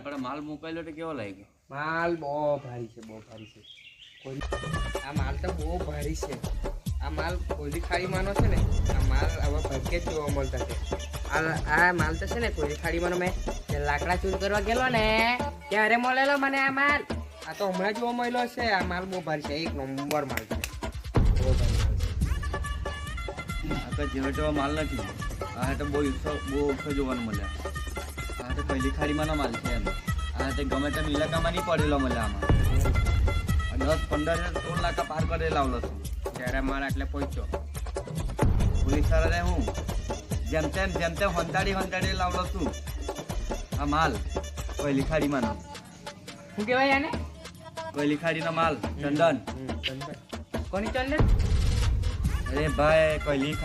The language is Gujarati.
આપણે માલ મોકલ્યો તો કેવો લાગ્યો? માલ બહુ ભારી છે, બહુ ભારી છે. આ માલ તો બહુ ભારી છે. આ માલ કોયલી ખાડીમાંનો છે ને, આ માલ હવે ભાગ્યે જ જોવા મળતા છે. આ માલ તો છે ને કોયલી ખાડીમાંનો મેં લાકડા ચૂર કરવા ગયેલો ને ત્યારે મળેલો મને આ માલ. આ તો હમણાં જોવા મળ્યો છે. આ માલ બહુ ભારી છે, એક નંબર માલ છે, બહુ ભારી માલ છે. આ તો જેવો માલ નથી. આ તો બહુ ઓછો જોવાનું મળ્યા. આ તો પહેલી ખાડીમાંનો માલ છે એમ. આ તો ગમે તેમ ઇલાકામાં નહીં પડેલો મળે આમાં. 10-15 ટોલ નાકા પાર કરી લાવલો છું ત્યારે માલ એટલે પહોંચ્યો. પોલીસ વાળાને હું જેમ તેમ હંતાડી લાવલો છું આ માલ પહેલી ખાડીમાંનો. શું કહેવાય આને? પહેલી ખાડીનો માલ ચંદન. કોની ચંદન? અરે ભાઈ પહેલી